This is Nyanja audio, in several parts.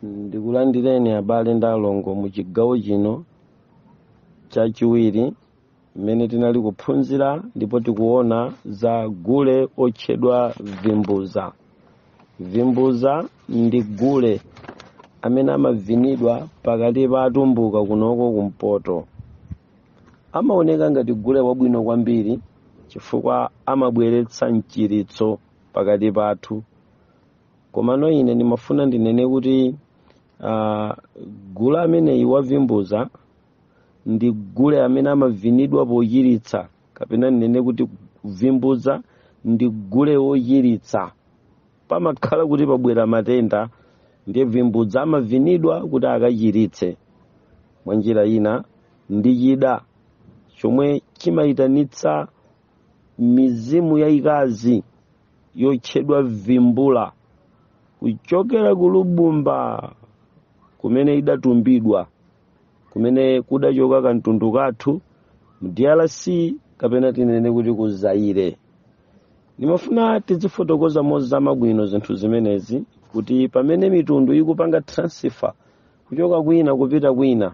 Ndikulandireni abale ndi alongo mu chigawo chino chachiwiri mmene tinali kuphunzira ndipo tikuona za gule otchedwa Vimbuza. Vimbuza ndi gule amene amavinidwa pakati pa atumbuka kunoko kumpoto. Amaoneka ngati gule wabwino kwambiri chifukwa amabweretsa mchiritso pakati pathu. Komano ine ndimafuna ndinene kuti gule ameneyi wa Vimbuza ndi gule amene amavinidwa pochiritsa, kapena ndinene kuti Vimbuza ndi gule wochiritsa. Pamakhala kuti pabwera matenda ndiye Vimbuza amavinidwa kuti akachiritse. Mwa njira ina ndi chida chomwe chimayitanitsa mizimu yayikazi yotchedwa vimbula kuchokera ku Lubumba kumene idatumbidwa, kumene kudachoka kamtundu kathu mu DRC kapena tinene kuti ku Zaire. Nimafuna tizifotokoza mozama bwino zinthu zimenezi kuti pamene mitundu ikupanga transfer kuchoka kwina kupita kwina,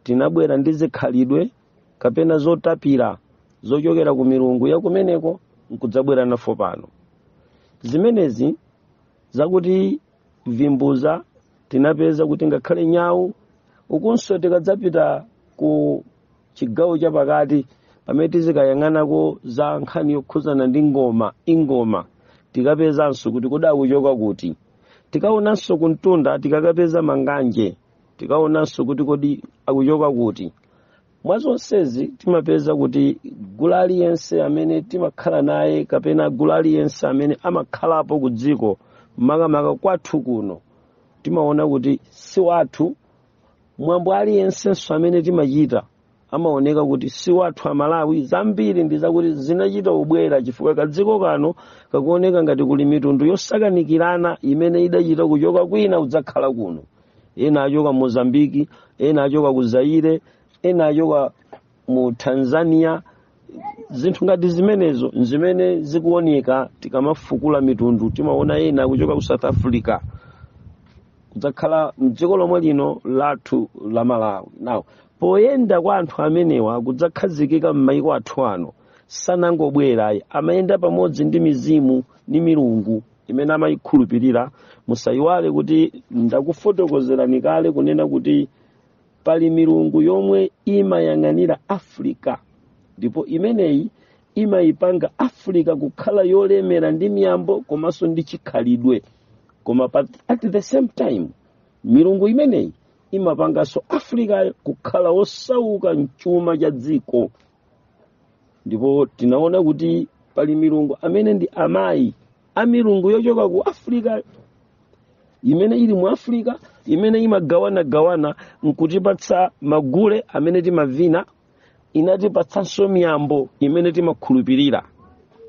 tinabwera ndi zikhalidwe kapena zotapira zochokera ku milungu ya kumeneko nkudzabwera nafo pano. Zimenezi zakuti Vimbuza tinapeza kuti ngakhale nyawu ukunso tikadzapita ku chigawo chapakati pamene tizikayang'anako za nkhani yokhuzana ndi ingoma tikapezanso kuti kudakuchoka kuti. Tikaonanso kuntunda tikakapeza manganje tikaonanso kuti kodi akuchoka kuti. Mwa zonsezi timapeza kuti gule aliyense amene timakhala naye kapena gule aliyense amene amakhalapo ku dziko makamaka kwathu kuno timaona kuti si wathu. Mwambo aliyensenso amene timachita amaoneka kuti si wathu Amalawi. Zambiri ndi zakuti zinachita ubwera chifukwa kadziko kano kakuoneka ngati kuli mitundu yosakanikirana imene idachita kuchoka kwina kudzakhala kuno. Ena achoka Mozambiki, ena achoka ku Zaire, ena achoka mu Tanzania. Zinthu ngati zimenezo zimene zikuoneka tikamafukula mitundu timaona ena kuchoka ku South Africa kudzakhala mdziko lomwe lino lathu la Malawi. Now poyenda kwa anthu amenewa kudzakhazikika m'mayiko athu ano sanangobwera, amayenda pamodzi ndi mizimu ndi milungu imene amayikhulupirira. Musayiwale kuti ndakufotokozerani kale kunena kuti pali milungu yomwe imayang'anira Africa ndipo imeneyi imayipanga Africa kukhala yolemera ndi miyambo komanso ndi chikhalidwe. Koma at the same time milungu imeneyi imapanganso Africa kukhala osauka mchuma cha dziko. Ndipo tinaona kuti pali milungu amene ndi amayi a milungu yochoka ku Africa imene ili mu Africa imene imagawana nkutipatsa magule amene timavina, inatipatsanso miyambo imene timakhulupirira.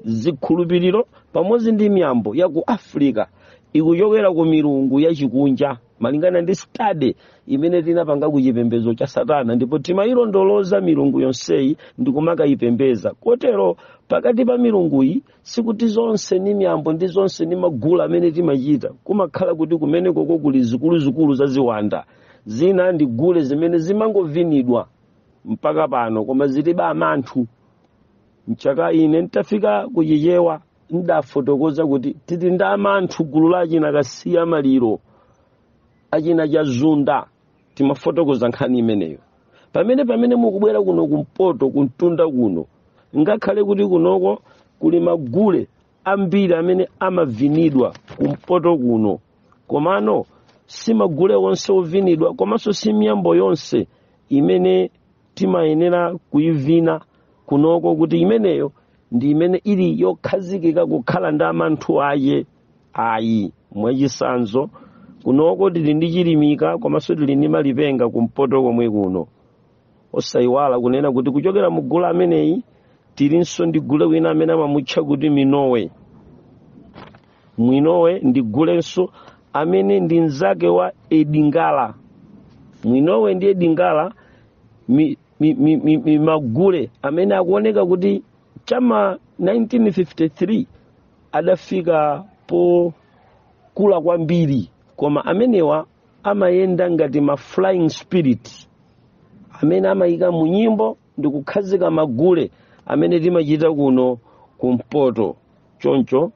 Zikhulupiriro pamodzi ndi miyambo ya ku Africa ikuchokera ku milungu ya chikunja malingana ndi study imene tinapanga ku chipembedzo cha Satana, ndipo timayilondoloza milungu yonseyi ndi kumakayipembeza. Kotero pakati pa milunguyi sikuti zonse ni miyambo ndi zonse ni magula amene timachita. Kumakhala kuti kumeneko kuli zikuluzikulu za ziwanda. Zina ndi gule zimene zimangovinidwa mpaka pano koma zilibe amanthu. Mchaka ine ntafika kuchichewa ndafotokoza kuti titi nda amanthu gulu lachina kasiya maliro achina cha zunda. Timafotokoza nkhani imeneyo. Pamene mukubwera kuno kumpoto kuntunda kuno ngakhale kuti kunoko kuli magule ambiri amene amavinidwa kumpoto kuno, komano si magule wonse ovinidwa komanso si miyambo yonse imene timayenera kuyivina kunoko kuti imeneyo ndi imene ili yokhazikika kukhala ndi amanthu aye ayi. Mwachisanzo kunoko tili ndi chilimika komanso tili ndi malipenga kumpoto komwe kuno. Osayiwala kunena kuti kuchokera mu gule ameneyi tilinso ndi gule wina amene amamutcha kuti Minowe. Mwinowe ndi gulenso amene ndi mnzake wa Edingala. Mwinowe ndi Edingala magule amene akuoneka kuti chama 1953 adafika po kula kwambiri koma amenewa amayenda ngati ma flying spirit amene amayika mu nyimbo ndi kukhazika magule amene timachita kuno kumpoto. Choncho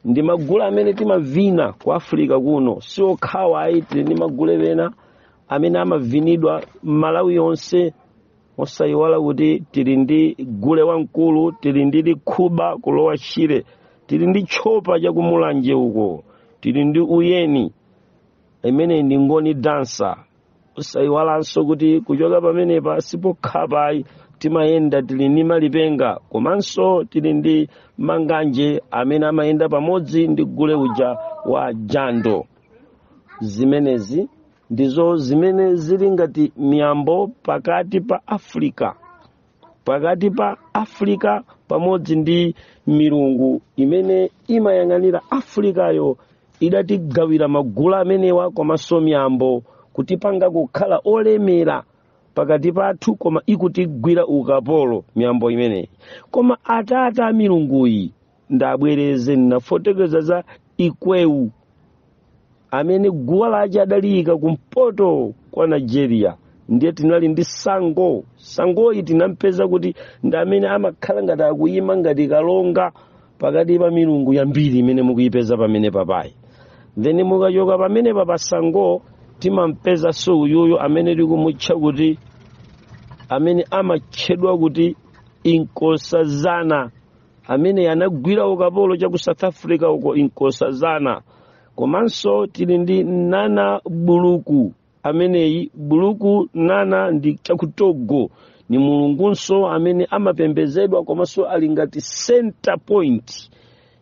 ndi magule amene timavina ku Africa kuno, si okhawa ayi, tili ndi magule pena amene amavinidwa Malawi yonse. Osayiwala kuti tili ndi gule wamkulu, tili ndi likhuba kulowa Shire, tili ndi chopa chakumulanje uko, tili ndi uyeni imene ndi ngoni dansa. Osayiwalanso kuti kuchoka pamenepa sipokhapa ayi, timayenda tili ndi malipenga, komanso tili ndi manganje amene amayenda pamodzi ndi gule uja wa jando. Zimenezi ndizo zimene zili ngati miyambo pakati pa Africa pamodzi ndi milungu imene imayang'anira Africayo idatigawira magulu amenewa komanso miyambo kutipanga kukhala olemera pakati pathu, koma ikutigwira ukapolo miyambo imeneyi. Koma atata a milunguyi ndabwereze nafotokoza za ikwewu amene guwa lace adaliyika kumpoto kwa Nigeria. Ndiye tinali ndi sangoyi tinampeza kuti ndi amene amakhala ngati akuyima ngati kalonga pakati pa milungu yambiri imene mukuyipeza pamene papayi. Then mukachoka pamene pa sango timampeza so uyuyo amene tikumutcha kuti amene amatchedwa kuti inkosazana, amene anagwira ukapolo cha ku South Africa uko inkosazana. Komanso tili ndi nana buluku, ameneyi buluku nana ndi chakutogo, ni mulungunso amene amapembezedwa komanso ali ngati center point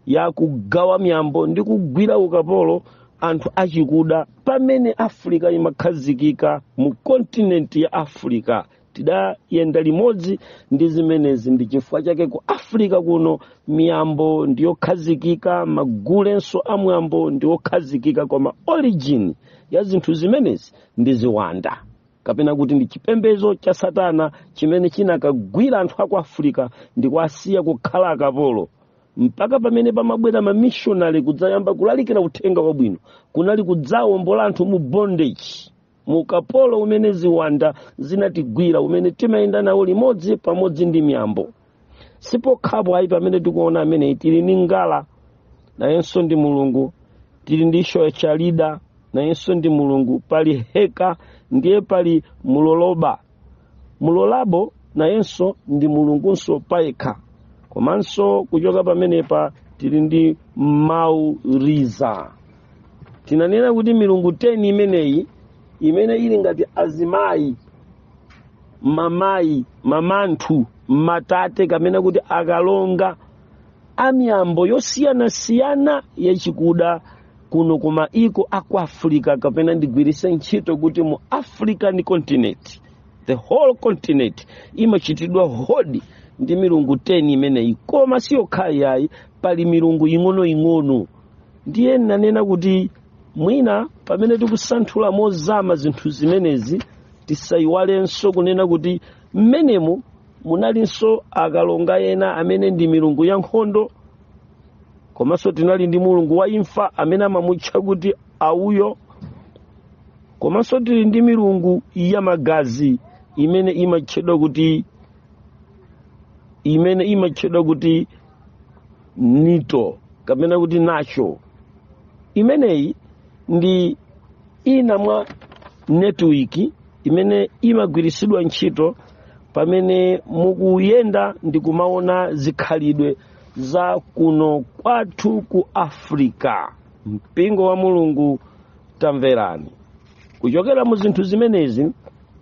ya kugawa miyambo ndi kugwira ukapolo anthu achikuda pamene Africa imakhazikika mu continent ya Africa. Tidayenda limodzi ndi zimenezi, ndi chifukwa chake ku Africa kuno miyambo ndiyokhazikika, magulenso amwambo ndiyokhazikika, koma origin ya zinthu zimenezi ndi ziwanda, kapena kuti ndi chipembedzo cha Satana chimene chinakagwira anthu aku Africa ndi kuasiya kukhala akapolo. Mpaka pamene pamabwera ma missionary kudzayamba kulalikira uthenga wabwino, kunali kudzawombola anthu mu bondage, mukapolo umene ziwanda zinatigwira, umene timayenda nawo limodzi pamodzi ndi miyambo. Sipokhapo ayi pamene tikuona amene tili ndi ngala nayenso ndi mulungu, tili ndi shoyachalida nayenso ndi mulungu, pali heka ndiye pali mulolabo nayenso ndi mulungunso payekha. Komanso kuchoka pamenepa tili ndi mauriza. Tinanena kuti milungu 10 imeneyi imene ili ngati azimayi, mamayi, mamanthu, matate, kamena kuti akalonga amiyambo yosiyanasiyana yachikuda kuno kuma iko aku Africa, kapena ndigwirise ntchito kuti mu African continent, the whole continent imachitidwa hodi ndi milungu 10 imeneyi. Koma siyo khayayi, pali milungu ing'ono. Ndiye nanena kuti mwina pamene tikusanthula mozama zinthu zimenezi tisayiwalenso kunena kuti mmenemu munalinso akalonga ena amene ndi milungu ya nkhondo, komanso tinali ndi mulungu wa imfa amene amamutcha kuti auyo, komanso tili ndi milungu ya magazi imene imatchedwa kuti nito, kapena kuti nacho. Imeneyi ndi ina mwa network imene imagwirisidwa ntchito pamene mukuyenda ndi kumaona zikhalidwe za kuno kwathu ku Africa. Mpingo wa mulungu tamverani. Kuchokera mu zinthu zimenezi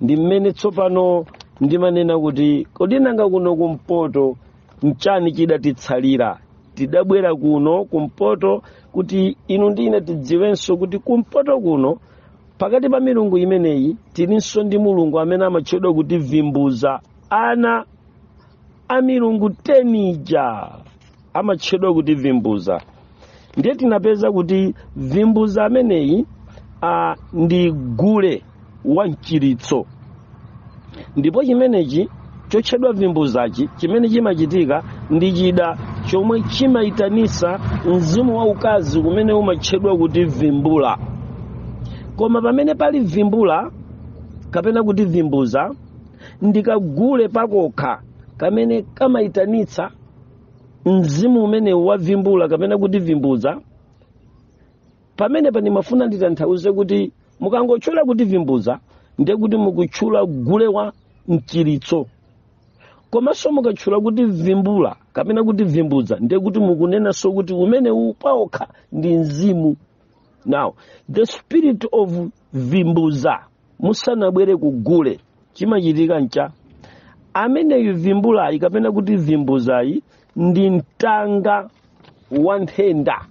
ndi mmene tsopano ndimanena kuti kodi nanga kuno kumpoto mchani chidatitsalira. Tidabwera kuno kumpoto kuti inu ndine tidziwenso kuti kumpoto kuno pakati pa milungu imeneyi tilinso ndi mulungu amene amatchedwa kuti Vimbuza. Ana a milungu 10 ija amatchedwa kuti Vimbuza. Ndiye tinapeza kuti Vimbuza ameneyi ndi gule wa mchiritso. Ndipo chimenechi chotchedwa Vimbuzachi chimene chimachitika ndi chida chomwe chimaitanisa mzimu wa ukazi kumene umatchedwa kuti vimbula. koma pamene pali vimbula kapena kuti vimbuza ndikagule pakokha kamene kamayitanitsa mzimu umene wa vimbula kapena kuti vimbuza. Pamene pani mafuna nditanthauze kuti mukangotchula kuti vimbuza ndiye kuti mukutchula gule wa mchiritso, komanso mukatchula kuti vimbula kapena kuti vimbuza ndiye kuti mukunenanso kuti umene upawokha ndi mzimu. Now the spirit of vimbuza musanabwere ku gule chimachitika ncha ameneyu vimbulayi kapena kuti vimbuzayi ndi mtanga wa nthenda,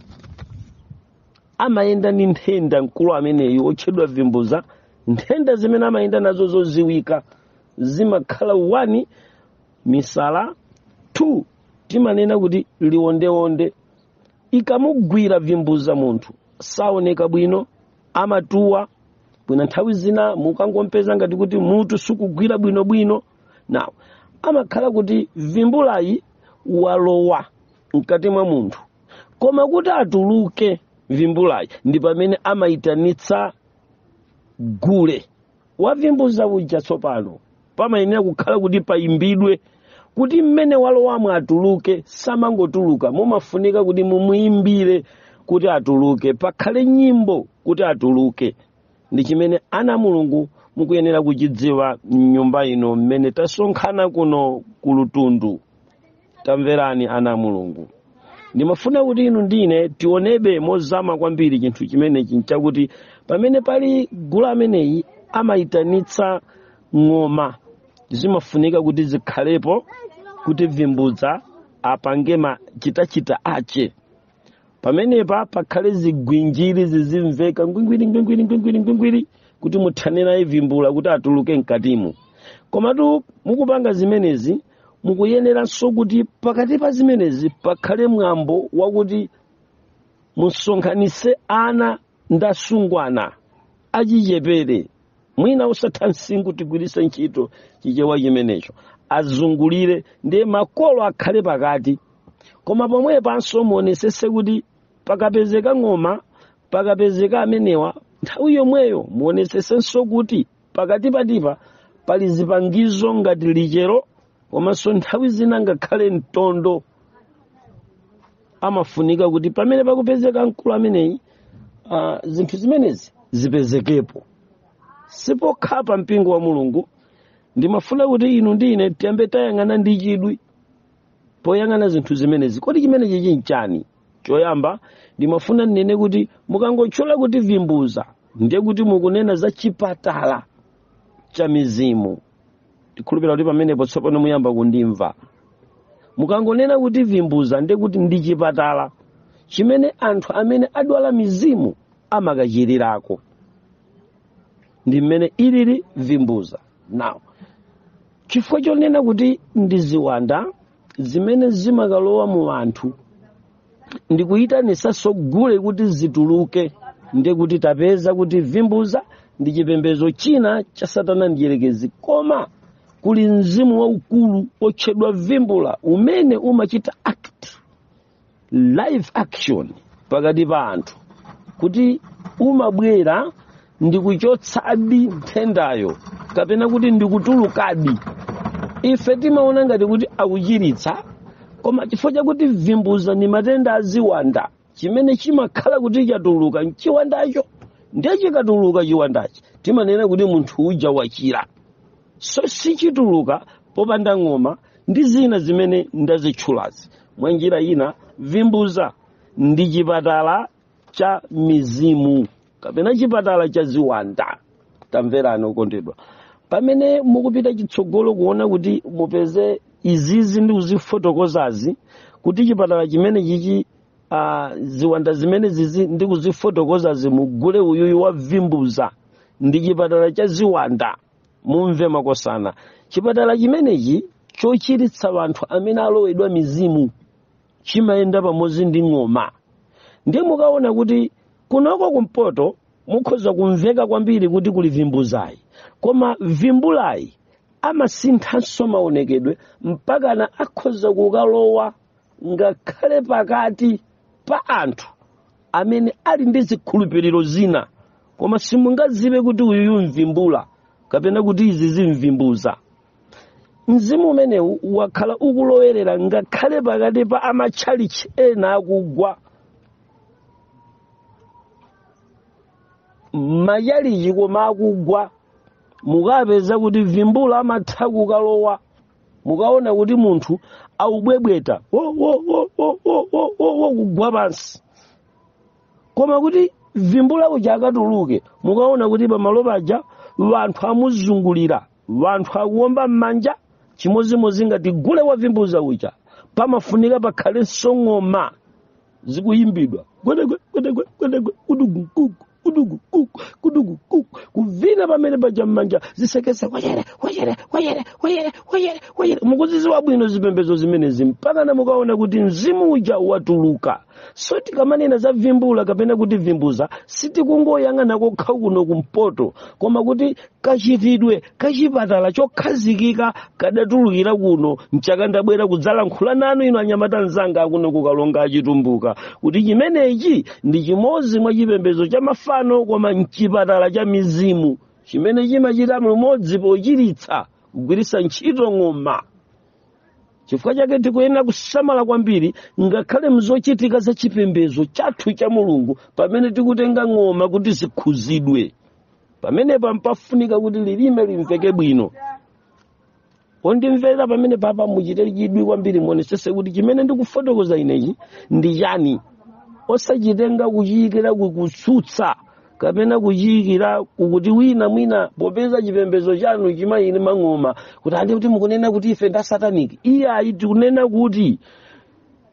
amayenda ndi nthenda mkulu ameneyu otchedwa vimbuza. Nthenda zimene amayenda nazo zoziwika zimakhala 1 misala, 2 timanena kuti liwondewonde. Ikamugwira vimbuza munthu saoneka bwino, amatuwa bwina, nthawi zina mukangompeza ngati kuti mutu sukugwira bwinobwino. Now amakhala kuti vimbulayi walowa mkati mwa munthu, koma kuti atuluke vimbulayi ndi pamene amayitanitsa gule wa vimbuza uja. Tsopano pamayenera kukhala kuti payimbidwe kuti mmene walowamwe atuluke, samangotuluka, mumafunika kuti mumuyimbire kuti atuluke, pakhale nyimbo kuti atuluke. Ndi chimene ana Mulungu mukuyenera kuchidziwa mnyumba ino mmene tasonkhana kuno ku Lutundu. Tamverani ana Mulungu, ndimafuna kuti inu ndine tionebe mozama kwambiri chinthu chimenechi nchakuti pamene pali gule ameneyi amayitanitsa ng'oma, zimafunika kuti zikhalepo kuti vimbuza apange machitachita ache. Pamenepa pakhale zigwinjiri zizimveka ngwingwiri kuti muthane naye vimbula kuti atuluke mkatimu. Komatu mukupanga zimenezi mukuyeneranso kuti pakati pa zimenezi pakhale mwambo wakuti musonkhanise ana ndasungwana achichepere, mwina usatha msinkhu tigwirise ntchito chichewa chimenecho, azungulire ndiye makolo akhale pakati. Koma pomwe panso muonesese kuti pakapezeka ng'oma, pakapezeka amenewa, nthawi yomweyo muonesesenso kuti pakati patipa pali zipangizo ngati lichero, komanso nthawi zina ngakhale mtondo. Amafunika kuti pamene pakupezeka mkulu ameneyi zinthu zimenezi zipezekepo. Sipokha pa mpingo wa Mulungu, ndimafuna kuti inu ndine tiyambe tayang'ana ndi chidwi poyang'ana zinthu zimenezi. Kodi chimenechi chinchani? Choyamba ndimafuna nnene kuti mukangotchula kuti vimbuza ndiye kuti mukunena za chipatala cha mizimu. Ndikhulupirira kuti pamenepo tsopano muyamba kundimva. Mukangonena kuti vimbuza ndiye kuti ndi chipatala chimene anthu amene adwala mizimu amakachirirako, ndi mmene ilili vimbuza. Now chifukwa chonena kuti ndi ziwanda zimene zimakalowa mu anthu, ndikuyitanisanso gule kuti zituluke, ndiye kuti tapeza kuti vimbuza ndi chipembedzo china cha Satana ndiyerekezi. Koma kuli mzimu waukulu otchedwa vimbula umene umachita live action pakati pa anthu, kuti umabwera ndikuchotsabi nthendayo kapena kuti ndikutulukadi. Ife timaona ngati kuti akuchiritsa, koma chifukwa chakuti vimbuza ni matenda aziwanda, chimene chimakhala kuti chatuluka mchiwandacho, ndiye chikatuluka chiwandachi timanena kuti munthu uja wachira. So sichituluka popanda ng'oma ndi zina zimene ndazitchulazi. Mwa njira ina vimbuza ndi chipatala cha mizimu kapena chipatala cha ziwanda. Tamverani okondedwa, pamene mukupita chitsogolo kuona kuti mupeze izizi ndi kuzifotokozazi kuti chipatala chimene chichi ziwanda zimene zizi ndi kuzifotokozazi mugule uyuyu wa vimbuza ndi chipatala cha ziwanda. Mumve makosana, chipatala chimenechi chochiritsa anthu amene alowedwa mizimu chimayenda pamodzi ndi ng'oma. Ndiye mukaona kuti kunoko kumpoto mukhoza kumveka kwambiri kuti kuli vimbuzayi, koma vimbulayi amasinthanso maonekedwe mpakana akhoza kukalowa ngakhale pakati pa anthu amene ali ndi zikhulupiriro zina koma simungazibe kuti uyu mvimbula kapena kuti izi zimvimbuza. Mzimu umenewu wakhala ukulowerera ngakhale pakati pa amatchalichi ena akugwa. Machalichi koma akugwa mukapeza kuti vimbula amatha kukalowa, mukaona kuti munthu aubwebweta kugwa pansi. Koma kuti vimbula uja akatuluke mukaona kuti pamalo paja wanthu amuzungulira, wanthu akuwomba m'manja chimozimozi ngati gule wa Vimbuza uja. Pamafunika pakhale ng'oma zikuyimbidwa kuvina pamene paja m'manja zisekesa mukuziziwa bwino zipembedzo zimenezi mpaka na mukaona kuti mzimu uja watuluka. So tikamanena za vimbula kapena kuti Vimbuza sitikungoyang'ana kokha kuno kumpoto, koma kuti kachitidwe kachipatala chokhazikika kadatulukira kuno mchaka ndabwera kudzalankhula nanu ino anyamata nzanga akuno kukalonga achitumbuka kuti chimenechi ndi chimodzi mwa chipembedzo cha mafano koma mchipatala cha mizimu chimene chimachita mmodzi pochiritsa kugwiritsa ntchito ng'oma. Chifukwa chake tikuyenera kusamala kwambiri ngakhale mzochitika za chipembedzo chathu cha Mulungu pamene tikutenga ng'oma kuti zikhuzidwe. Pamene pampafunika kuti lilime limveke bwino. Ondimvera pamene papa muchite chidwi kwambiri muonesese kuti chimene ndikufotokoza inechi ndi chani. Osachitenga kuchiyikira kukutsutsa kapena kuchiyikira kuti wina mwina popeza chipembedzo chanu chimayini mang'oma kuti andi kuti mukunena kuti ife nda sataniki. Iyayi tikunena kuti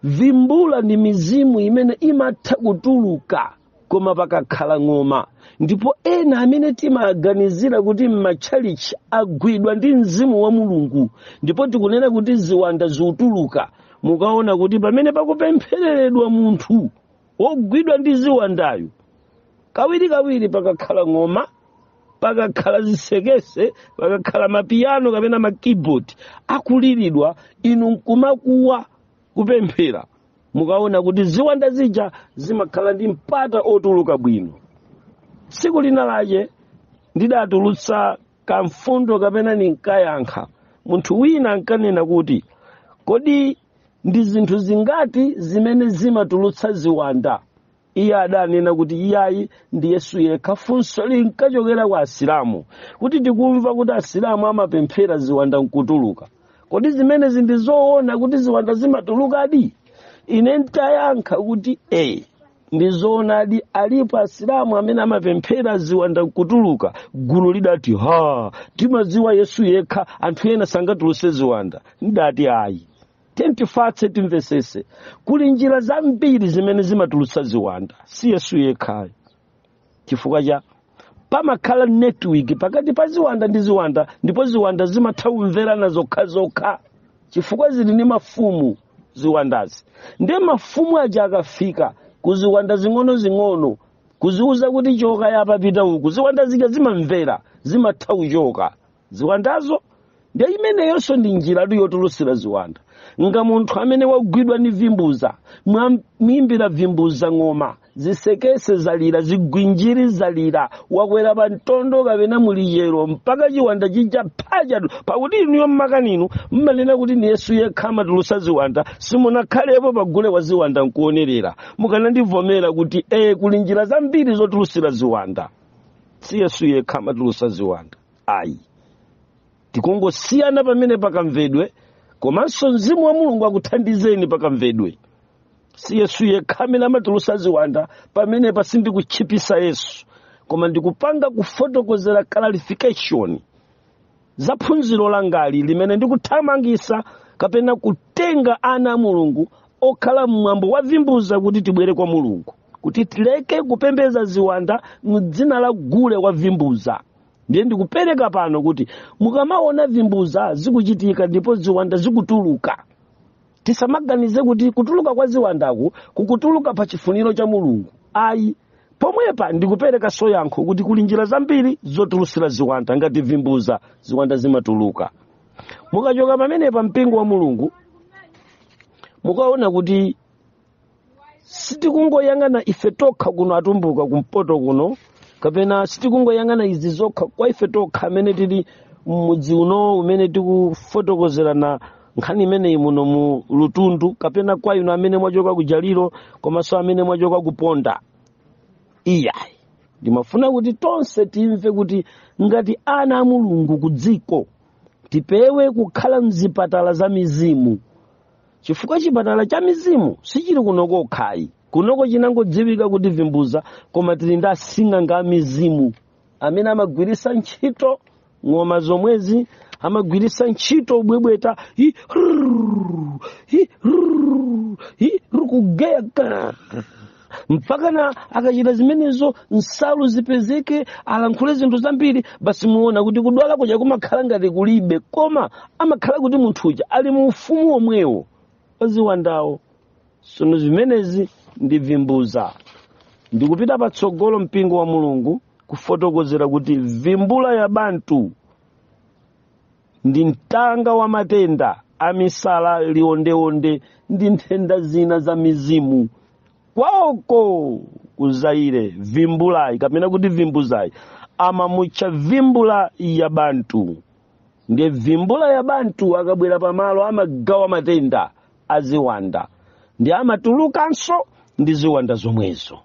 vimbula ndi mizimu imene imatha kutuluka koma pakakhala ng'oma. Ndipo ena amene timaganizira kuti m'matchalichi agwidwa ndi mzimu wa Mulungu ndipo tikunena kuti ziwanda ziutuluka, mukaona kuti pamene pakupemphereredwa munthu wogwidwa ndi ziwandayo kawirikawiri pakakhala ng'oma, pakakhala zisekese, pakakhala mapiyano kapena makeyboard akuliridwa, inu nkumakuwa kupemphera, mukaona kuti ziwanda zija zimakhala ndi mpata otuluka bwino. Tsiku lina lache ndidatulutsa kamfundo kapena ninkayankha munthu wina ankanena kuti kodi ndi zinthu zingati zimene zimatulutsa ziwanda. Iye adanena kuti iyayi ndi Yesu yekha. Funso linkachokera kwa Asilamu kuti tikumva kuti Asilamu amapemphera ziwanda nkutuluka. Kodi zimenezi ndi zoona kuti ziwanda zimatulukadi? Ine ntayankha kuti ndi zoonadi, alipo Asilamu amene amapemphera ziwanda nkutuluka. Gulu lidati timadziwa Yesu yekha, anthu ena sangatulutse ziwanda. Ndati ayi, tentifatse timvesese kuli njira zambiri zimene zimatulutsa ziwanda, si Yesu yekha. Chifukwa cha pamakhala network pakati pa ziwanda ndi ziwanda, ndipo ziwanda zimatha kumverana zokhazokha chifukwa zili ndi mafumu ziwandazi. Ndiye mafumu aja akafika kuziwanda zing'ono kuziuza kuti choka yapa pita uku, ziwanda zija zimamvera, zimatha kuchoka ziwandazo. Ndiye imeneyonso ndi njira yotulutsira ziwanda. Nga munthu amene wagwidwa ndi Vimbuza, mwimbira Vimbuza ng'oma, zisekese zalira, zigwinjiri zalira, wakwera pa mtondo kapena mulichero mpaka chiwanda chija phaja. Pakuti inuyo mmakaninu mmanena kuti ni Yesu yekha amatulutsa ziwanda, simunakhalepo pa gule wa ziwanda nkuonerera, mukanandivomera kuti kuli njira zambiri zotulutsira ziwanda, si Yesu yekha amatulutsa ziwanda. Ayi, tikungosiyana pamene pakamvedwe, komanso mzimu wa Mulungu akuthandizeni pakamvedwe. Si Yesu yekha amene amatulutsa ziwanda, pamene pasindikuchipisa Yesu, koma ndikupanga kufotokozera clarification za phunziro langali limene ndikuthamangisa kapena kutenga ana a Mulungu okhala mwambo wa Vimbuza kuti tibwere kwa Mulungu, kuti tileke kupembeza ziwanda m'dzina la gule wa Vimbuza. Ndiye ndikupereka pano kuti mukamaona Vimbuza zikuchitika ndipo ziwanda zikutuluka, tisamaganize kuti kutuluka kwa ziwandaku kukutuluka pa chifuniro cha Mulungu. Ayi, pomwepa ndikupereka soyankho kuti kuli njira zambiri zotulutsira ziwanda ngati Vimbuza ziwanda zimatuluka. Mukachoka pamene pa mpingo wa Mulungu mukaona kuti sitikungoyang'ana ife tokha kuno atumbuka kumpoto kuno kapena sitikungoyang'ana izi zokha kwa ife tokha amene tili mudzi uno umene tikufotokozerana nkhani imeneyi muno mu Lutundu, kapena kwa inu amene mwachoka ku Jaliro komanso amene mwachoka ku Ponda. Iyayi ndimafuna kuti tonse timve kuti ngati ana a Mulungu ku dziko tipewe kukhala mzipatala za mizimu, chifukwa chipatala cha mizimu sichili kunoko okhayi. Kunoko chinangodziwika kuti Vimbuza, koma tili ndi asing'anga a mizimu amene amagwirisa ntchito ng'oma zomwezi, amagwirisa ntchito ubwebweta kugeya mpaka na akachita zimenezo nsalu zipezeke, alankhule zinthu zambiri, basi muona kuti kudwala kuja kumakhala ngati kulibe, koma amakhala kuti munthu uja ali mu ufumu omwewo waziwandawo. Sono zimenezi ndi Vimbuza. Ndikupita patsogolo mpingo wa Mulungu kufotokozera kuti vimbula ya bantu ndi mtanga wa matenda amisala liwondeonde ndi nthenda zina za mizimu. Kwaoko kuzaire vimbulayi kapena kuti Vimbuzayi amamutcha vimbula ya bantu. Ndiye vimbula ya bantu akabwera pamalo amagawa matenda aziwanda, ndi amatulukanso ndi ziwanda zomwezo.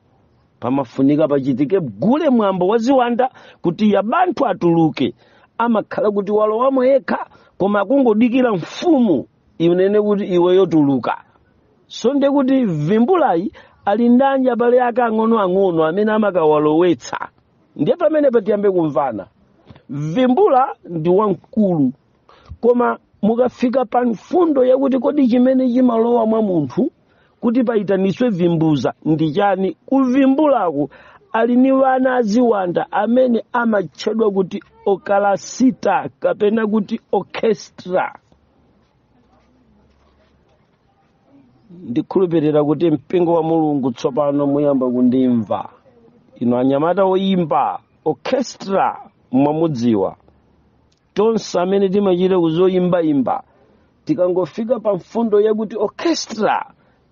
Pamafunika pachitike gule mwambo wa ziwanda kuti ya bantu atuluke. Amakhala kuti walowamo yekha, koma akungodikira mfumu inene kuti iwe yotuluka. So ndiye kuti vimbulayi ali ndanja pale ake ang'ono amene amakawalowetsa. Ndiye pamene patiyambe kumvana. Vimbula ndi wamkulu, koma mukafika pa mfundo yakuti kodi chimene chimalowa mwa munthu kuti paitaniswe Vimbuza ndi chani, kuvimbulaku ali ni wana aziwanda amene amatchedwa kuti okalasita kapena kuti orchestra. Ndikhulupirira kuti mpingo wa Mulungu tsopano muyamba kundimva. Ino anyamata oyimba orchestra mwamudziwa. Tonse amene timachita kuzoyimbayimba tikangofika pa mfundo yakuti orchestra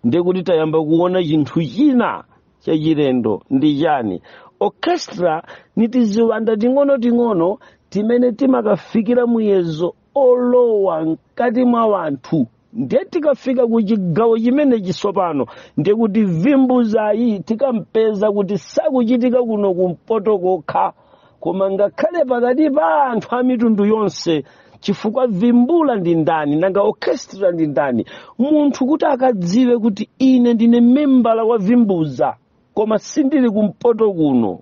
ndiye kuti tayamba kuona chinthu china chachilendo. Ndi chani? Orchestra ni tiziwanda ting'ono timene timakafikira muyezo olowa mkati mwa wanthu. Ndiye tikafika ku chigawo chimene chisopano ndiye kuti Vimbuzayi tikampeza kuti sakuchitika kuno kumpoto kokha, koma ngakhale pakati pa anthu a mitundu yonse. Chifukwa vimbula ndi ndani nanga orchestra ndi ndani. Munthu kuti akadziwe kuti ine ndine membala wa Vimbuza, koma sindili kumpoto kuno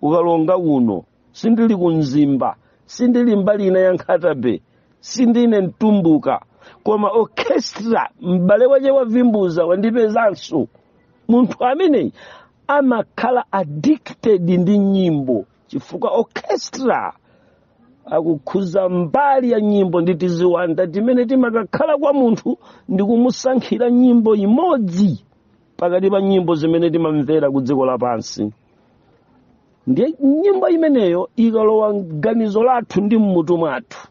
ukalonga kuno, sindili kunzimba, sindili mbali ina ya Nkhatabe, sindine Mtumbuka, koma orchestra m'bale wache wa Vimbuza wandipezanso. Munthu amene amakhala addicted ndi nyimbo, chifukwa orchestra akukhuza mbali ya nyimbo ndi tiziwanda timene timakakhala kwa munthu ndi kumusankhira nyimbo imodzi pakati pa nyimbo zimene timamvera ku dziko lapansi. Ndiye nyimbo imeneyo ikalowa m'ganizo lathu ndi mmutu mwathu,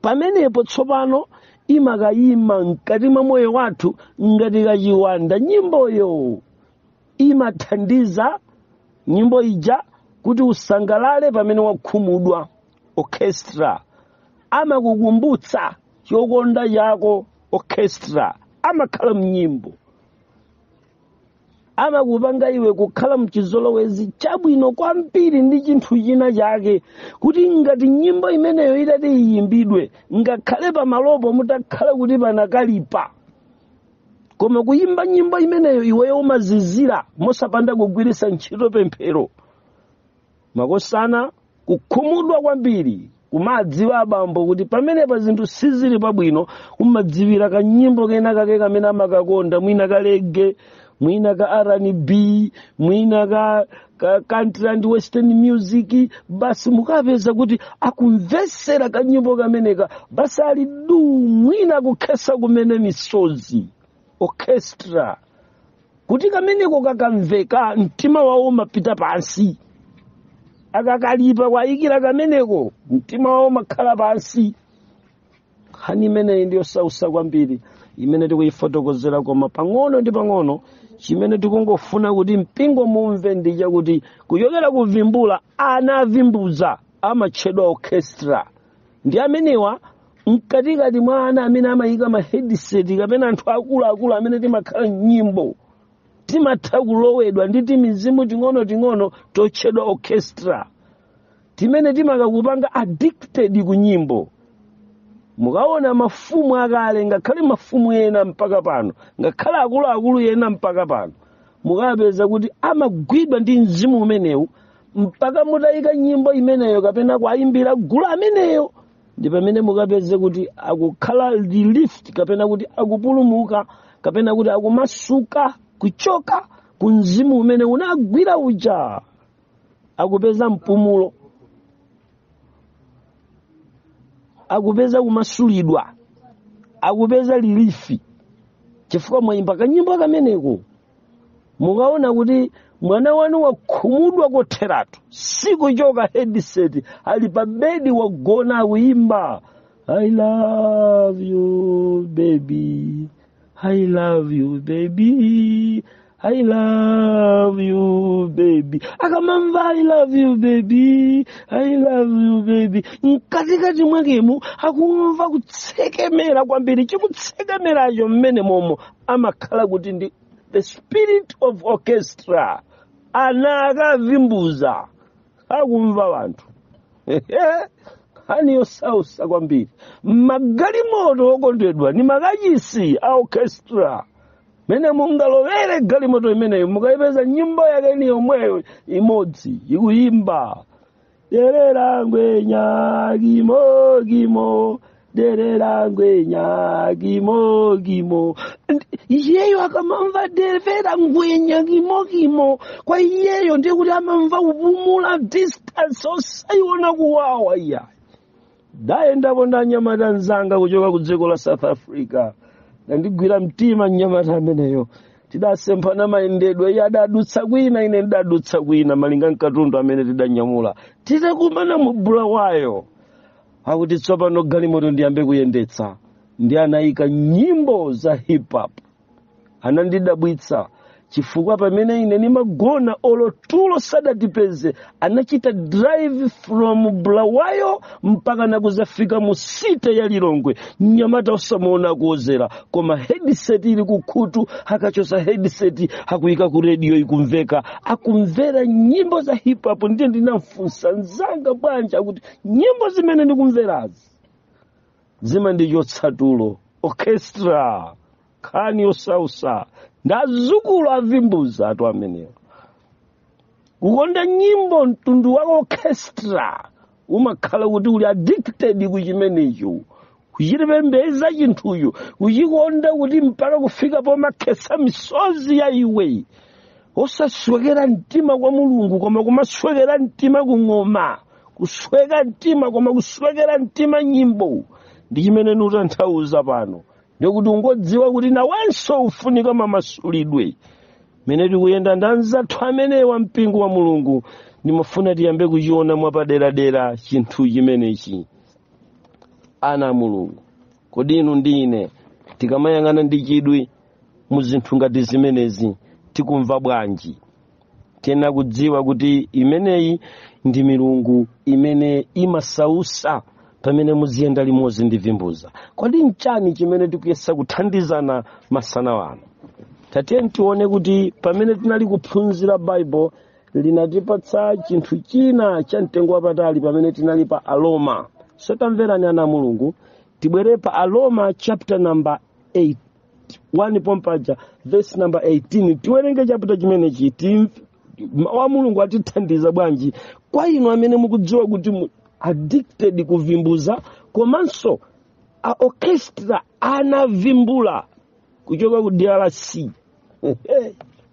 pamenepo tsopano imakayima mkati mwa moyo wathu ngati kachiwanda. Nyimboyo imathandiza nyimbo ija kuti usangalale pamene wakhumudwa. Orchestra amakukumbutsa chokonda chako. Orchestra amakhala mnyimbo, amakupanga iwe kukhala mchizolowezi chabwino kwambiri ndi chinthu china chake, kuti ngati nyimbo imeneyo itati iyimbidwe ngakhale pamalopo mutakhala kuti panakalipa, koma kuyimba nyimbo imeneyo iweyo umazizira mosapanda kugwirisa ntchito pemphero. Makosana kukhumudwa kwambiri kumadziwa abambo kuti pamene pa zinthu sizili pabwino umadziwira kanyimbo kena kake kamene amakakonda, mwina kalege, mwina ka R&B, mwina ka country and western music. Basi mukapeza kuti akumvesera kanyimbo kameneka, basi ali du mwina kukhesa kumene misozi. Orchestra kuti kameneko kakamveka mtima wawo umapita pansi, akakalipa kwayikira kameneko mtima wawo makhala pansi. Hani imeneyi ndiyo sausa kwambiri imene tikuyifotokozera, koma pang'ono ndi pang'ono chimene tikungofuna kuti mpingo mumve ndi chakuti kuchokera ku Vimbula ana a Vimbuza amatchedwa orchestra. Ndi amenewa mkatikati mwa ana amene amayika ma headset kapena anthu akuluakulu amene timakhala nyimbo timatha kulowedwa ndi timizimu ting'ono totchedwa orchestra timene timakakupanga addicted ku nyimbo. Mukaona mafumu akale ngakhale mafumu ena mpaka pano ngakhale akuluakulu ena mpaka pano mukapeza kuti amagwidwa ndi mzimu umenewu mpaka mutayika nyimbo imeneyo kapena kuayimbira gulu ameneyo ndi pamene mukapeze kuti akukhala relieved kapena kuti akupulumuka kapena kuti akumasuka kuchoka ku mzimu umene unagwira uja akupeza mpumulo akupeza kumasulidwa akupeza lilifi chifukwa mwayimba kanyimbo kameneko. Mukaona kuti mwana wanu wakhumudwa kotheratu sikuchoka headset ali pa bedi wagona akuyimba I love you baby, I love you baby, I love you baby. Akamamva I love you baby, I love you baby. Mkatikati mwakemu akumva kutsekemera kwambiri. Chikutsekemeracho mmene momo amakhala kuti ndi the spirit of orchestra. Ana a Vimbuza akumva wanthu. Hani yosausa kwambiri. Magalimoto okondedwa ni makachisi a orchestra. Mene mungalowere galimoto imeneyo mukayipeza nyimbo yake ni yomweyo imodzi ikuyimba derera ngwenya gimo gimo derera ngwenya gimo gimo. Iyeyo akamamva derera ngwenya gimo gimo kwa iyeyo ndiye kuti amamva kupumula distance osayiona kuwawa iya. Ndayendapo ndanyamata nzanga kuchoka ku dziko la South Africa ndigwira mtima nyamata ameneyo tidasemphana mayendedwe iye adadutsa kwina ine ndadutsa kwina malinga mkatundu amene tidanyamula titakumana mu Bulawayo akuti tsopano galimoto ndiyambe kuyendetsa ndi anayika nyimbo za hip hop. Anandidabwitsa chifukwa pamene ine nimagona olotulo sadatipeze anachita drive from Bulawayo mpaka nakuzafika mu site ya Lilongwe. Nyamata osamuona kuozera koma headset ili kukhutu akachosa headset akuyika ku radio ikumveka akumvera nyimbo za hip hop. Ndiye ndinafunsa nzanga bwanja kuti nyimbo zimene ndikumverazi zima ndichotsatulo orchestra khani osausa ndazukulu a Vimbuza atu ameneyo. Kukonda nyimbo mtundu wa orchestra umakhala kuti uli addicted ku chimenecho kuchipembedza chinthuyo kuchikonda kuti mpaka kufika pomakhetsa misozi ya iwe osaswekera mtima kwa Mulungu koma kumaswekera mtima kung'oma kusweka mtima koma kuswekera mtima nyimbo. Ndi chimene nutanthauza pano ndikuti ungodziwa kuti nawenso ufunika mamasulidwe. Mene tikuyenda ndanzathu amene wa mpingo wa Mulungu ndimafuna tiyambe kuchiona mwapaderadera chinthu chimenechi. Ana a Mulungu kodi inu ndi ine tikamayang'ana ndi chidwi mu zinthu ngati zimenezi tikumva bwanji? Tena kudziwa kuti imeneyi ndi milungu imene imasausa pamene muziyenda limodzi ndi Vimbuza. Kodi nchani chimene tikuyesa kuthandizana masana wano? Tatiyeni tione kuti pamene tinali kuphunzira Bible linatipatsa chinthu china cha mtengo wapatali pamene tinali pa Aloma. So tamverani ana a Mulungu tibwere pa Aloma chapter number 8 1 pompaja verse number 18 tiwerenge chapter chimenechi wa Mulungu atithandiza bwanji kwa inu amene mukudziwa kuti addicted ku Vimbuza komanso a orchestra ana Vimbula kuchoka ku DRC.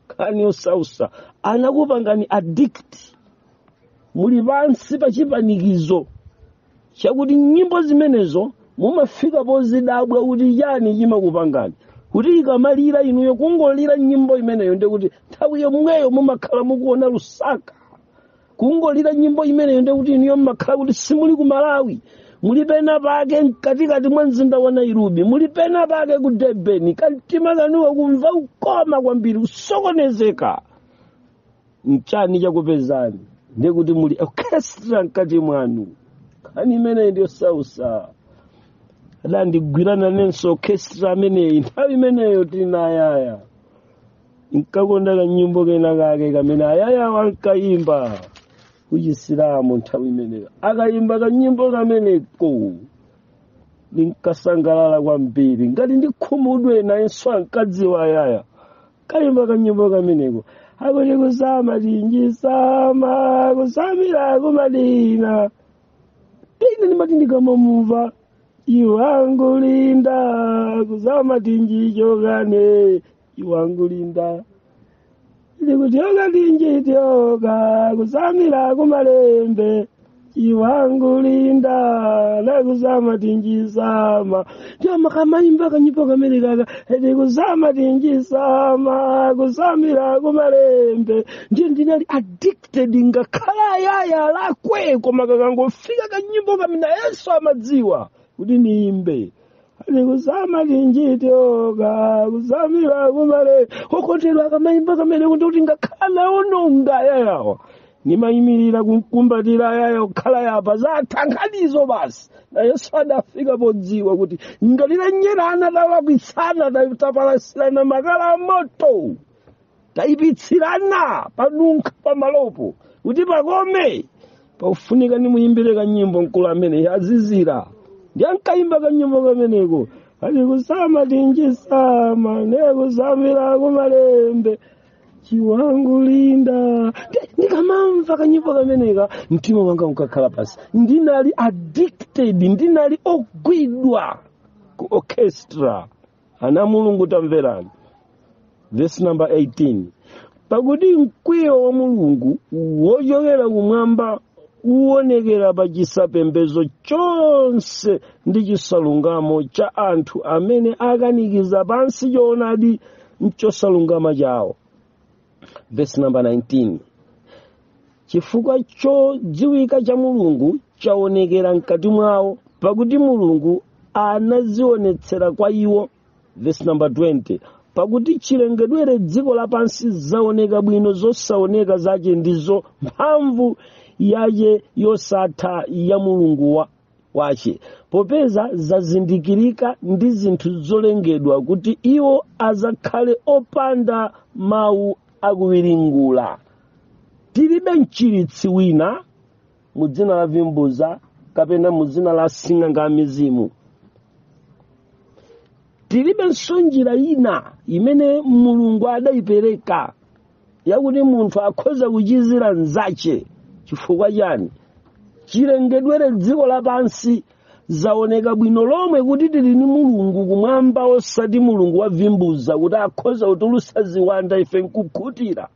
Kani osausa anakupangani addict muli pansi pa chipanikizo chakuti nyimbo zimenezo mumafika pozidabwa kuti yani chimakupangani kuti ikamalira inuyo kungolira nyimbo imeneyo ndi kuti nthawi yomweyo mumakhala mukuona lusaka kungolira nyimbo imeneyo ndi kuti inuyo mumakhala kuti simuli ku Malawi muli pena pake mkatikati mwa mzinda wa Nairobi, muli pena pake ku Durban, kamtima kanuwa kumva ukoma kwambiri, kusokonezeka. Mchani chakupezani ndekuti muli orchestra mkati mwanu. Kani imene ndiyo sausa. Ada ndigwirana nenso orchestra imeneyi nthawi imeneyo tinayaya. Nkakonda kanyimbo kena kake kamene ayaya wankayimba kuchisilamu nthawi imeneyo. Akayimba kanyimbo kameneko ndinkasangalala kwambiri, ngati ndikhumudwe nayenso ankadziwa ayaya. Kayimba kanyimbo kameneko. Akuti kusama tinjisama, kusamira kumadina. Ine ndimati ndikamamuva, iwangu linda, kusama tinjichokane, iwangu linda. Ndikuti yoga tinjityoka, kusamira kumalembe, iwangu linda, na kusama tinjisama. Jama kama imba kanyimbo kamene kaka, kusama tinjisama, kusamira kumalembe. Ndinali addicted ngakhala yaya lakwe, koma kakangofika kanyimbo kamene Yesu amadziwa kuti niimbe. Kusama tinjityoka, kusamira kumalembe. Okotero kamaimba kamene kuti ngakhala ononga yayawa. Nimayimirira kumkumbatira yaya okhala yapa zatankhanizo basi. Na Yesu adafika podziwa kuti ngalira nyerana tawabitsana tapalasirana makala moto. Taipitsirana panunkha pamalopo. Kuti pakome paufunika nimuyimbire kanyimbo mkulu amene azizira. Ndiyankayimba kanyimbo kameneko. Kusama tinjisama, nekusamira kumalembe. Chiwangu linda. Ndikamamva kanyimbo kameneka mtima wanga unkakhala pasi. Ndinali addicted, ndinali ogwidwa ku orchestra. Ana Mulungu tamverani. Verse number 18. Pakuti mkwiyo wa Mulungu wochokera kumwamba uonekera pa chisapembedzo chonse ndi chisalungamo cha anthu amene akanikiza pansi choonadi mchosalungama chawo. Verse number 19. Chifukwa chodziwika cha Mulungu chaonekera mkati mwawo, pakuti Mulungu anazionetsera kwa iwo. Verse number 20. Pakuti chilengedwere dziko lapansi zaoneka bwino, zosaoneka zache ndizo mphamvu yache yosatha ya Mulungu wache, popeza zazindikirika ndi zinthu zolengedwa kuti iwo azakhale opanda mawu akuwiringula. Tilibe mchiritsi wina mu dzina la Vimbuza kapena mu dzina la sing'anga mizimu. Tilibe njira ina imene Mulungu adayipereka yakuti munthu akhoza kuchizira nzache. Chifukwa chani? Chilengedwere dziko lapansi zaoneka bwino lomwe kuti tili ni Mulungu kumwamba, osati Mulungu wa Vimbuza kuti akhoza kutulutsa ziwanda ife nkukhutira.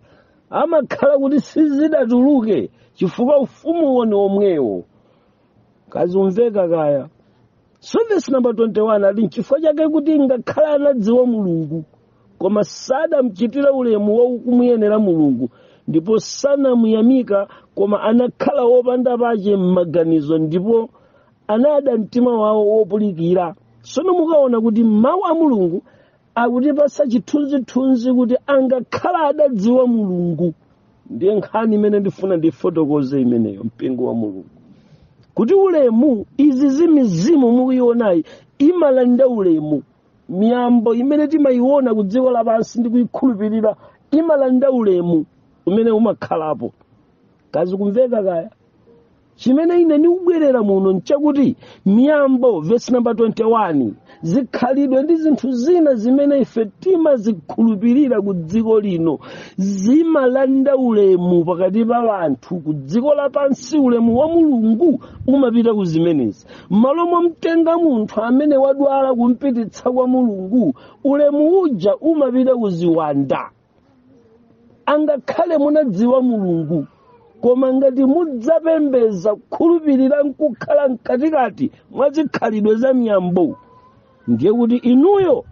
Amakhala kuti sizidatuluke chifukwa ufumu woni omwewo. Kazumveka kaya. So verse number 21 ali chifukwa chake kuti ngakhala anadziwa Mulungu koma sadamchitira ulemu wakumuyenera Mulungu, ndipo sanamuyamika koma anakhala wopanda pache m'maganizo, ndipo anada mtima wawo wopulikira. Sono mukaona kuti mawu a Mulungu akutipasa chithunzithunzi kuti angakhala adadziwa Mulungu. Ndiye nkhani imene ndifuna ndifotokoze imeneyo, mpingo wa Mulungu. Kuti ulemu izi zimizimu mukuyionayi imalanda ulemu. Miyambo imene timayiona ku dziko lapansi ndi kuyikhulupirira imalanda ulemu umene umakhalapo. Kazi kumveka kaya? Chimene ine ndikubwerera muno nchakuti miyambo verse number 21 zikhalidwe ndi zinthu zina zimene ife timazikhulupirira ku dziko lino zimalanda ulemu pakati pa anthu ku dziko lapansi. Ulemu wa Mulungu umapita ku zimenezi. Malo momtenga munthu amene wadwala kumpititsa kwa Mulungu, ulemu uja umapita ku ziwanda. Angakhale munadziwa Mulungu, koma ngati mudzapembeza kukhulupirira nkukhala mkatikati mwa zikhalidwe za miyambo, ndiye kuti inuyo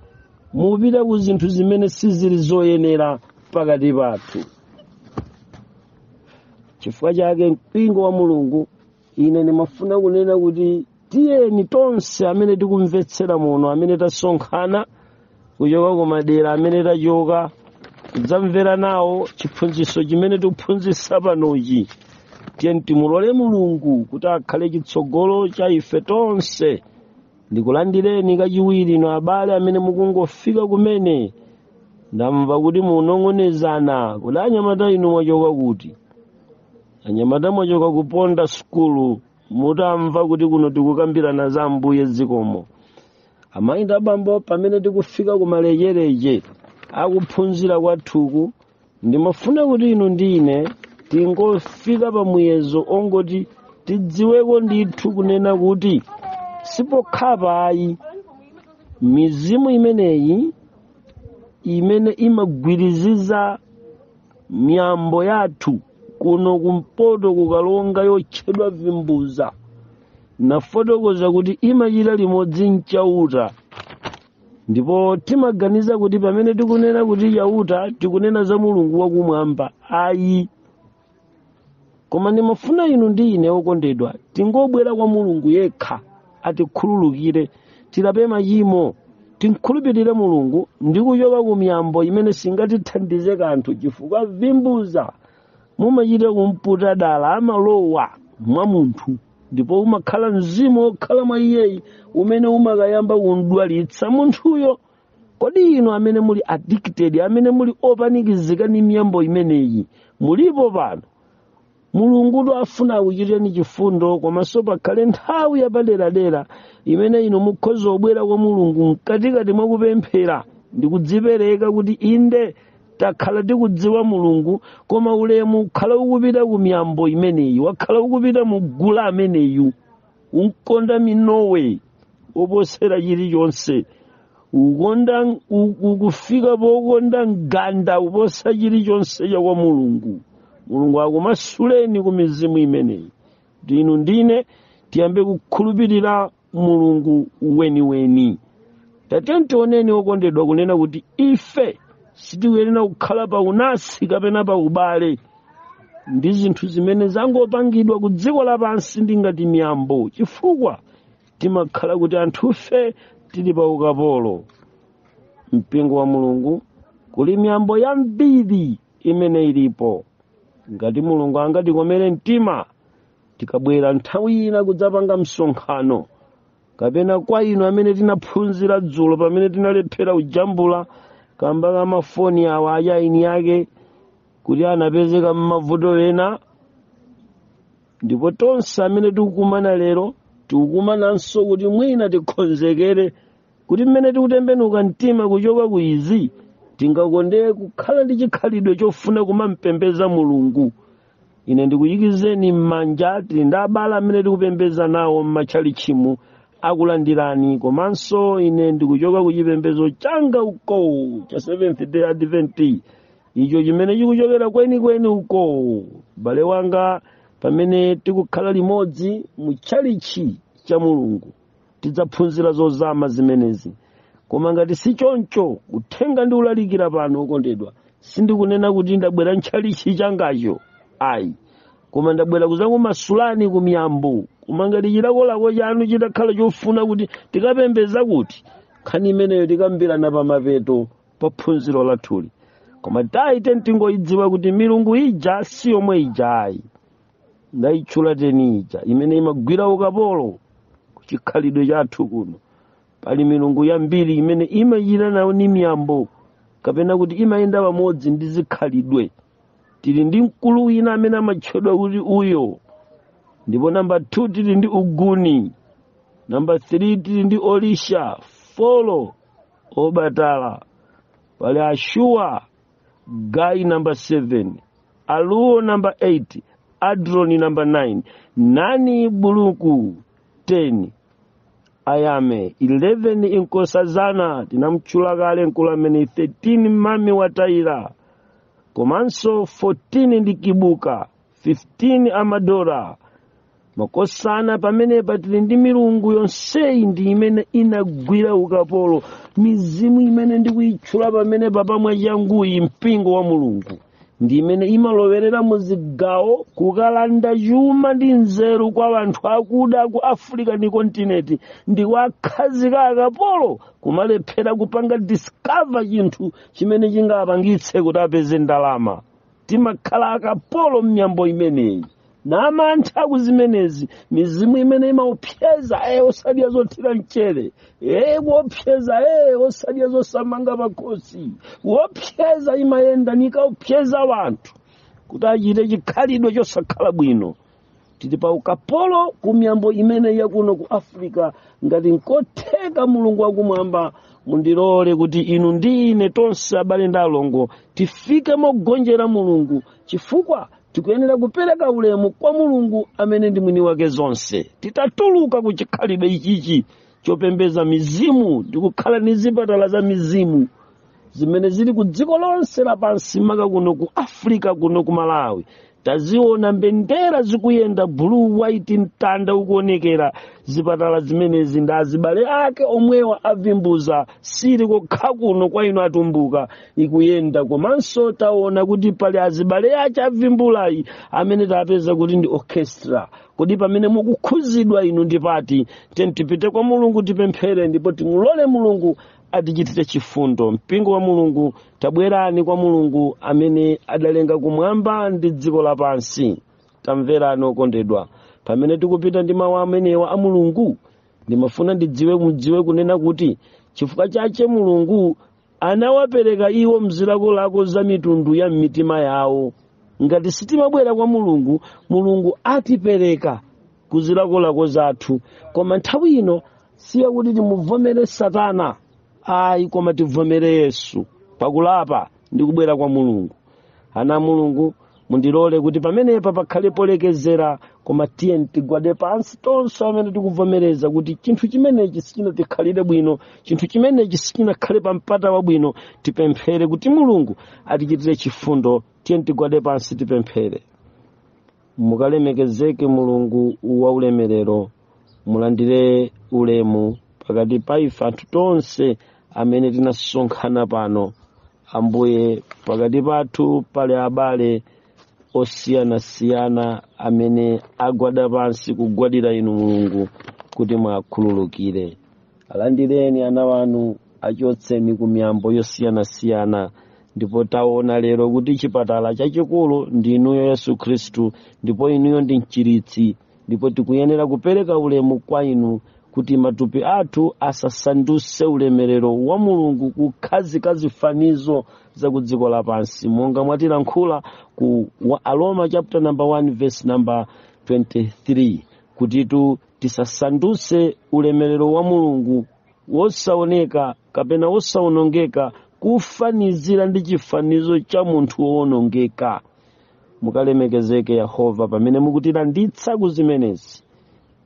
mupita ku zinthu zimene sizili zoyenera pakati pathu. Chifukwa chake mpingo wa Mulungu ine ndimafuna kunena kuti tiyeni tonse amene tikumvetsera muno, amene tasonkhana kuchoka kumadera amene tachoka, kudzamvera nawo chiphunzitso chimene tikuphunzitsa panochi. Tiyeni timulole Mulungu kuti akhale chitsogolo cha ife tonse. Ndikulandireni kachiwiri ino abale amene mukungofika kumene. Ndamva kuti munong'onezana kuti anyamata inu mwachoka kuti. Anyamata mwachoka kuponda sukulu, mutamva kuti kuno tikukambirana za Ambuye zikomo. Amayi ndi abambo pamene tikufika kumalechereche akuphunzira kwathuku, ndimafuna kuti inu ndi ine tingofika pa muyezo ongoti tidziweko ndithu kunena kuti sipokhala ayi mizimu imeneyi imene imagwiriziza miyambo yathu kuno kumpoto kukalonga yotchedwa Vimbuza. Nafotokoza kuti imachita limodzi mchauta, ndipo timaganiza kuti pamene tikunena kuti chauta tikunena za Mulungu wakumwamba. Ayi, koma ndimafuna inu ndi ine okondedwa tingobwera kwa Mulungu yekha atikhululukire, tilape machimo, tinkhulupirire Mulungu ndi kuchoka ku miyambo imene singatithandize kanthu, chifukwa Vimbuza mumachita kumputa dala amalowa mwa munthu, ndipo umakhala mzimu wokhala mwa iyeyi umene umakayamba kundwalitsa munthuyo. Kodi inu amene muli addicted, amene muli opanikizika ndi miyambo imeneyi, mulipo pano? Mulungu afuna akuchitireni chifundo, komanso pakhale nthawi yapaderadera imene inu mukhoza kubwera kwa Mulungu mkatikati mwa kupemphera ndi kudzipereka kuti inde takhala tikudziwa Mulungu, koma ulemu ukhala ukupita ku miyambo imeneyi, wakhala ukupita mu gule ameneyu, unkonda minowe oposera chilichonse, ukufika pokonda mganda uposa chilichonse cha kwa Mulungu. Mulungu akumasuleni ku mizimu imeneyi. Inu ndine tiyambe kukhulupirira Mulungu weniweni. Tatiyeni tioneni okondedwa kunena kuti ife sitikuyenera kukhala pa unasi kapena pa ubale ndi zinthu zimene zangopangidwa ku dziko lapansi ndi ngati miyambo, chifukwa timakhala kuti anthufe tili pa ukapolo. Mpingo wa Mulungu kuli miyambo yambiri imene ilipo. Ngati Mulungu angatikomere mtima tikabwera nthawi ina kudzapanga msonkhano, kapena kwa inu amene tinaphunzira dzulo pamene tinalephera kujambula kamba ka mafoni awa achaini yake kuti anapezeka m'mavuto ena, ndipo tonse amene tikukumana lero tikukumananso kuti mwina tikonzekere kuti mmene tikutembenuka mtima kuchoka ku izi tingakondere kukhala ndi chikhalidwe chofuna kumampembeza Mulungu. Ine ndikuyikizeni m'manja, tili ndi abale amene tikupembeza nawo m'matchalichimu akulandirani, komanso ine ndikuchoka ku chipembedzo changa uko cha Seventh Day Advent, icho chimene chikuchokera kwenikweni uko. Bale wanga, pamene tikukhala limodzi mu tchalichi cha Mulungu tidzaphunzira zozama zimenezi. Koma ngati si choncho, uthenga ndi ulalikira pano okondedwa, sindikunena kuti ndabwera ntchalichi changacho, ayi, koma ndabwera kudzakumasulani ku miyambo. Koma ngati chilakolako chanu chitakhala chofuna kuti tikapembeza kuti, nkhani imeneyo tikambirana pa mapeto pa phunziro lathuli. Koma taite tingoyidziwa kuti milungu ija si yomwe ija ayi, ndayitchula teni ija imene imagwira ukapolo ku chikhalidwe chathu kuno. Pali milungu yambiri imene imachita nawo ni miyambo, kapena kuti imayenda pamodzi ndi zikhalidwe. Tili ndi mkulu wina amene amatchedwa kuti uyo, ndipo namba 2 tili ndi uguni, namba 3 tili ndi olisha, 4 obatala, pali ashuwa, gai namba 7, aluo namba 8, adroni namba 9, nani buluku 10, ayame 11 inkosazana, tinamchula kale nkulu amene 13 mami wataira, komanso 14 ndi kibuka, 15 amadora. Makosana pamene patili ndi milungu yonseyi ndi imene inagwira ukapolo, mizimu imene ndikuyitchula pamene papa mwachanguyi mpingo wa Mulungu ndi imene imalowerera mu zigawo kukalanda chuma ndi nzeru kwa anthu akuda ku Africa ndi kontinenti ndi kuwakhazika akapolo kumalephera kupanga discover chinthu chimene chingapangitse kuti apeze ndalama. Timakhala akapolo m'miyambo imeneyi namantha kuzimenezi mizimu imene imaopseza osadya zothira mchere kuopseza osadya zosamanga pakhosi kuopseza imayenda nikaopseza wanthu kuti achite chikhalidwe chosakhala bwino. Tili pa ukapolo ku miyambo imene yakuno ku Africa ngati nkotheka Mulungu wakumwamba mundilole kuti inu ndi ine tonse abale ndi alongo tifike mogonjera Mulungu chifukwa tikuyenera kupereka ulemu kwa Mulungu amene ndi mwini wake zonse. Titatuluka ku chikhalidwe ichichi chopembeza mizimu ndi kukhala ndi zipatala za mizimu zimene zili ku dziko lonse lapansi maka kuno ku Africa kuno ku Malawi. Taziona mbendera zikuyenda blue white mtanda ukuonekera zipatala zimenezi ndi azibale ake omwewa avimbuza sili kokha kuno kwa inu atumbuka ikuyenda. Komanso taona kuti pali azibale ache avimbulayi amene tapeza kuti ndi orchestra. Kodi pamene mukukhuzidwa inu ndipati tipite kwa Mulungu tipemphere ndipo timulole Mulungu atichitire chifundo. Mpingo wa Mulungu tabwerani kwa Mulungu amene adalenga kumwamba ndi dziko lapansi. Tamverani okondedwa, pamene tikupita ndi mawu amenewa a Mulungu ndimafuna mudziwe kunena kuti chifukwa chache Mulungu anawapereka iwo mzilakolako za mitundu ya mitima yawo. Ngati sitimabwera kwa Mulungu, Mulungu atipereka kuzilakolako zathu. Koma nthawi ino siya kuti timuvomere Satana, ayi koma tivomere Yesu pakulapa ndi kubwera kwa Mulungu. Ana Mulungu mundilole kuti pamenepa pakhale polekezera, koma tiye tigwade pansi tonse amene tikuvomereza kuti chinthu chimenechi sichinakhalire bwino, chinthu chimenechi sichinakhale pa mpata wabwino. Tipemphere kuti Mulungu atichitire chifundo. Tiye tigwade pansi tipemphere. Mukalemekezeke Mulungu wa ulemerero, mulandire ulemu pakati pa ife anthu tonse amene tinasonkhana pano. Ambuye, pakati pathu pali abale osiyanasiyana amene agwada pansi kugwadira inu Mulungu kuti mwakhululukire. Alandireni ana wanu, achotseni ku miyambo yosiyanasiyana. Ndipo taona lero kuti chipatala chachikulu ndi inuyo Yesu Khristu, ndipo inuyo ndi mchiritsi, ndipo tikuyenera kupereka ulemu kwa inu kuti matupi athu asasanduse ulemerero wa Mulungu kukhazika zifanizo za ku dziko lapansi monga mwatilankhula ku Aroma chapter number 1 verse number 23 kuti tisasanduse ulemerero wa Mulungu wosaoneka kapena wosaonongeka kufanizira ndi chifanizo cha munthu woonongeka. Mukalemekezeke Yehova pamene mukutilanditsa kuzimenezi.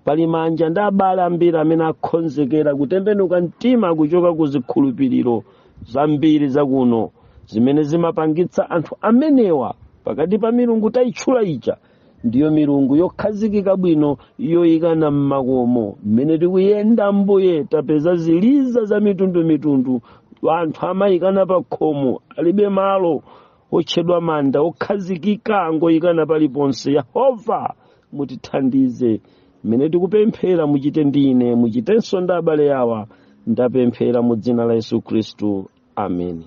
Pali manja ndi abale ambiri amene akhonzekera kutembenuka mtima kuchoka ku zikhulupiriro zambiri zakuno zimene zimapangitsa anthu amenewa pakati pa milungu tayitchula ija ndiyo milungu yokhazikika bwino yoyikana m'makomo. Mmene tikuyenda Ambuye tapeza ziliza za mitundu anthu amayikana pa khomo alibe malo otchedwa manda okhazikika ngoyikana paliponse. Yehova mutithandize. Mmene tikupemphera muchite ndine, muchitenso ndi abale awa. Ndapemphera mu dzina la Yesu Khristu. Amen.